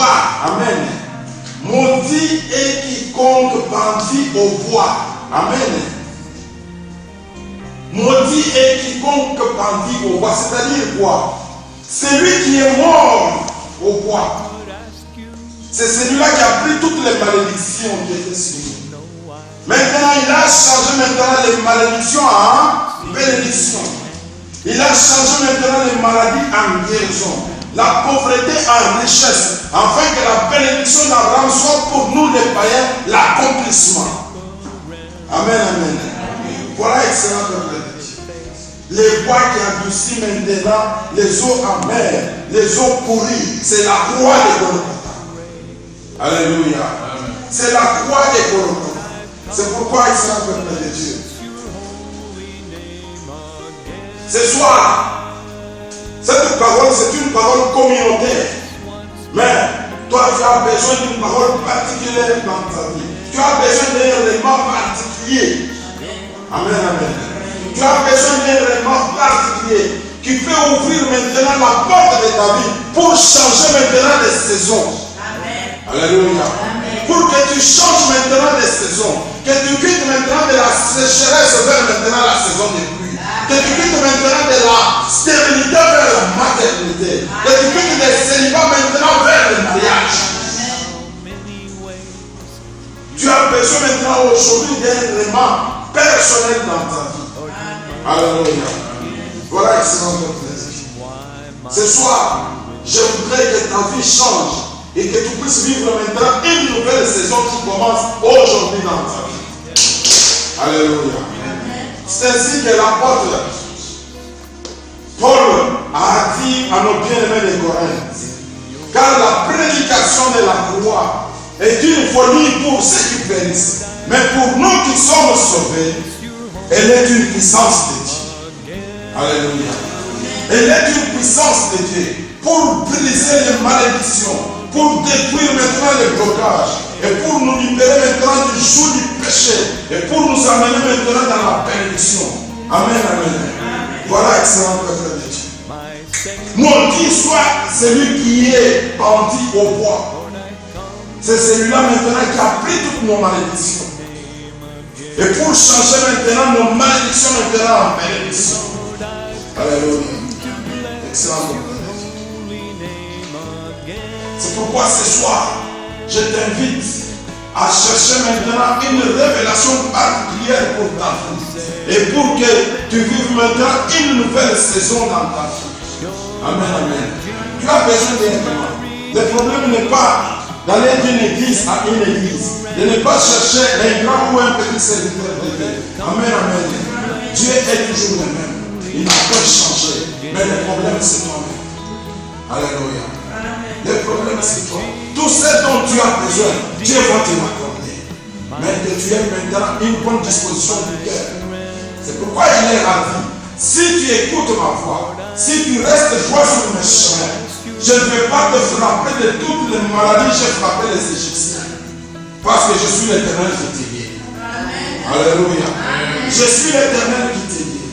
bois. Amen. Maudit est quiconque pendit au bois. Amen. Maudit est quiconque pendit au bois. C'est-à-dire quoi? C'est lui qui est mort au bois. C'est celui-là qui a pris toutes les malédictions qui étaient sur nous. Maintenant, il a changé maintenant les malédictions en bénédiction. Il a changé maintenant les maladies en guérison. La pauvreté en richesse. Afin que la bénédiction d'Abraham soit pour nous les païens l'accomplissement. Amen, amen. Voilà excellent peuple de Dieu. Les bois qui adoucissent maintenant les eaux amères, les eaux pourries, c'est la croix de Golgotha. Alléluia. C'est la croix de Golgotha. C'est pourquoi excellent peuple de Dieu. Ce soir, cette parole, c'est une parole communautaire. Mais toi, tu as besoin d'une parole particulière dans ta vie. Tu as besoin d'un élément particulier. Amen, amen. Tu as besoin d'un élément particulier qui peut ouvrir maintenant la porte de ta vie pour changer maintenant les saisons. Amen. Alléluia. Amen. Pour que tu changes maintenant les saisons. Que tu quittes maintenant de la sécheresse vers maintenant la saison des pluies. Que tu quittes maintenant de la stérilité vers la maternité. Que tu quittes des célibats maintenant vers le mariage. Tu as besoin maintenant aujourd'hui d'un élément personnel dans ta vie. Alléluia. Voilà excellent plaisir. Ce soir, je voudrais que ta vie change et que tu puisses vivre maintenant une nouvelle saison qui commence aujourd'hui dans ta vie. Alléluia. C'est ainsi que l'apôtre Paul a dit à nos bien-aimés de Corinthe, car la prédication de la croix est une folie pour ceux qui périssent, mais pour nous qui sommes sauvés, elle est une puissance de Dieu. Alléluia. Elle est une puissance de Dieu pour briser les malédictions, pour détruire maintenant les blocages et pour nous libérer maintenant du joug du péché et pour nous amener maintenant dans la bénédiction. Amen, amen. Voilà excellent peuple de Dieu. Maudit soit celui qui est pendu au bois. C'est celui-là maintenant qui a pris toutes nos malédictions. Et pour changer maintenant nos malédictions maintenant en bénédiction. Alléluia. Excellent peuple de Dieu. C'est pourquoi ce soir, je t'invite à chercher maintenant une révélation particulière pour ta vie. Et pour que tu vives maintenant une nouvelle saison dans ta vie. Amen, amen. Tu as besoin d'un élément. Le problème n'est pas d'aller d'une église à une église. De ne pas chercher un grand ou un petit serviteur de Dieu. Amen, amen. Dieu est toujours le même. Il n'a pas changé. Mais le problème c'est toi-même. Alléluia. Le problème c'est toi. Tout ce dont tu as besoin, Dieu va te l'accorder. Mais que tu aies maintenant une bonne disposition du cœur. C'est pourquoi il est ravi. Si tu écoutes ma voix, si tu restes droit sur mes chemins, je ne vais pas te frapper de toutes les maladies. J'ai frappé les Égyptiens. Parce que je suis l'Éternel qui te guérit. Alléluia. Je suis l'Éternel qui te guérit.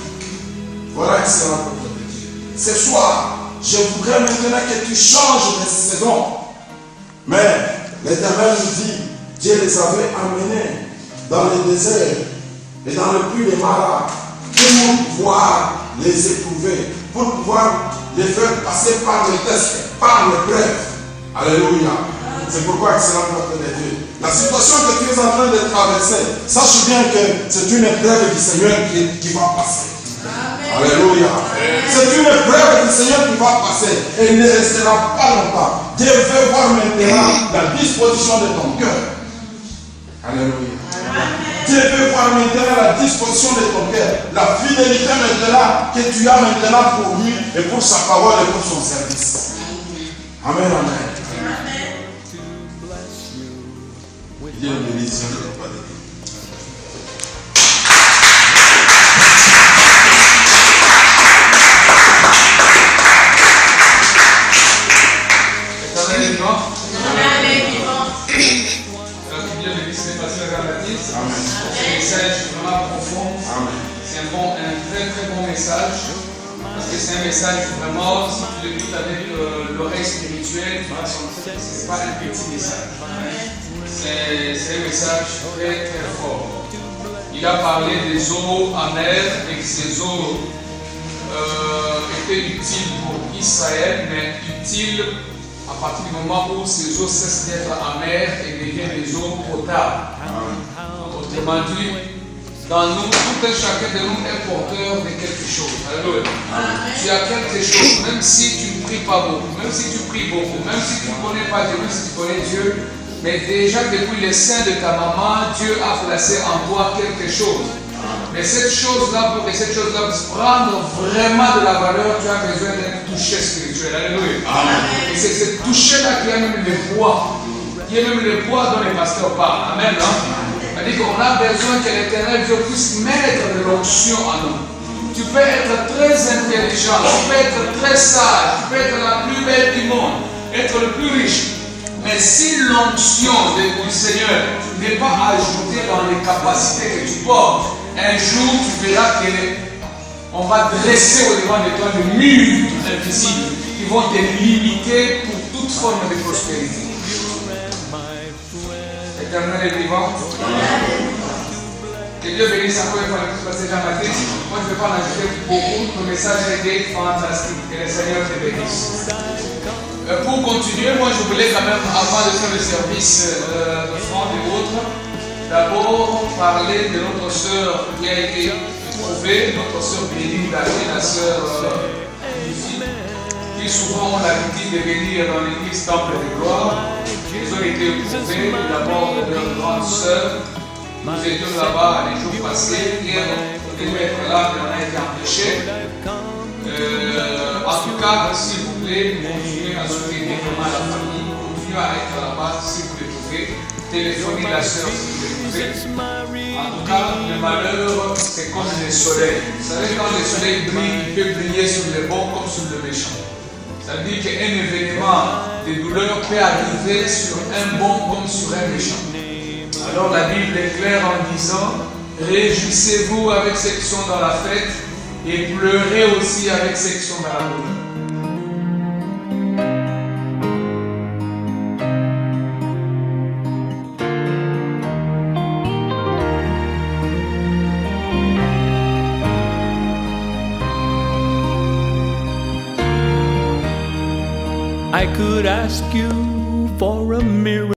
Voilà excellent peuple de Dieu. Ce soir, je voudrais maintenant que tu changes de saison. Mais l'Éternel nous dit, Dieu les avait amenés dans le désert et dans le puits des Maras pour pouvoir les éprouver, pour pouvoir les faire passer par les tests, par l'épreuve. Alléluia. C'est pourquoi, excellent peuple de Dieu, la situation que tu es en train de traverser, sache bien que c'est une épreuve du Seigneur qui va passer. Alléluia. C'est une épreuve du Seigneur qui va passer et il ne restera pas longtemps. Dieu veut voir maintenant la disposition de ton cœur. Alléluia. Dieu veut voir maintenant la disposition de ton cœur, la fidélité maintenant que tu as maintenant pour lui et pour sa parole et pour son service. Amen, amen. Dieu bénisse le Père. C'est un très très bon message. Parce que c'est un message vraiment, si tu l'écoutes avec l'oreille spirituelle, tu vas sentir que ce n'est pas un petit message. C'est un message très très fort. Il a parlé des eaux amères et que ces eaux étaient utiles pour Israël, mais utiles à partir du moment où ces eaux cessent d'être amères et deviennent des eaux potables. Autrement dit, dans nous, tout un chacun de nous est porteur de quelque chose. Alléluia. Tu as quelque chose, même si tu ne pries pas beaucoup, même si tu pries beaucoup, même si tu ne connais pas Dieu, même si tu connais Dieu, mais déjà depuis le sein de ta maman, Dieu a placé en toi quelque chose. Mais cette chose-là, pour que cette chose-là puisse prendre vraiment de la valeur, tu as besoin d'un toucher spirituel. Alléluia. Et c'est ce toucher-là qui a même le poids. Qui est même le poids dont les pasteurs parlent. Amen. C'est-à-dire qu'on a besoin que l'Éternel Dieu puisse mettre de l'onction en nous. Tu peux être très intelligent, tu peux être très sage, tu peux être la plus belle du monde, être le plus riche. Mais si l'onction du Seigneur n'est pas ajoutée dans les capacités que tu portes, un jour tu verras qu'on va dresser au-devant de toi des murs invisibles qui vont te limiter pour toute forme de prospérité. L'Éternel est vivant. Que Dieu bénisse encore une fois le pasteur Jean-Baptiste. Moi je ne vais pas en ajouter beaucoup. Le message était fantastique. Que le Seigneur te bénisse. Pour continuer, moi je voulais quand même, avant de faire le service de France et autres, d'abord parler de notre sœur qui a été trouvée, notre sœur Béline David, la sœur Lucie, qui souvent ont l'habitude de venir dans l'église Temple de Gloire. Ils ont été trouvés d'abord de leur grande sœur. Nous étions là-bas les jours passés. Hier, on devait être là, mais on a été empêchés. En tout cas, s'il vous plaît, continuez à soutenir vraiment la famille. Continuez à être là-bas si vous le pouvez. Téléphonez la sœur si vous le pouvez. En tout cas, le malheur, c'est comme le soleil. Vous savez, quand le soleil brille, il peut briller sur le bon comme sur le méchant. Ça veut dire qu'un événement de douleur peut arriver sur un bon comme sur un méchant. Alors la Bible est claire en disant, réjouissez-vous avec ceux qui sont dans la fête et pleurez aussi avec ceux qui sont dans la douleur. I could ask you for a miracle.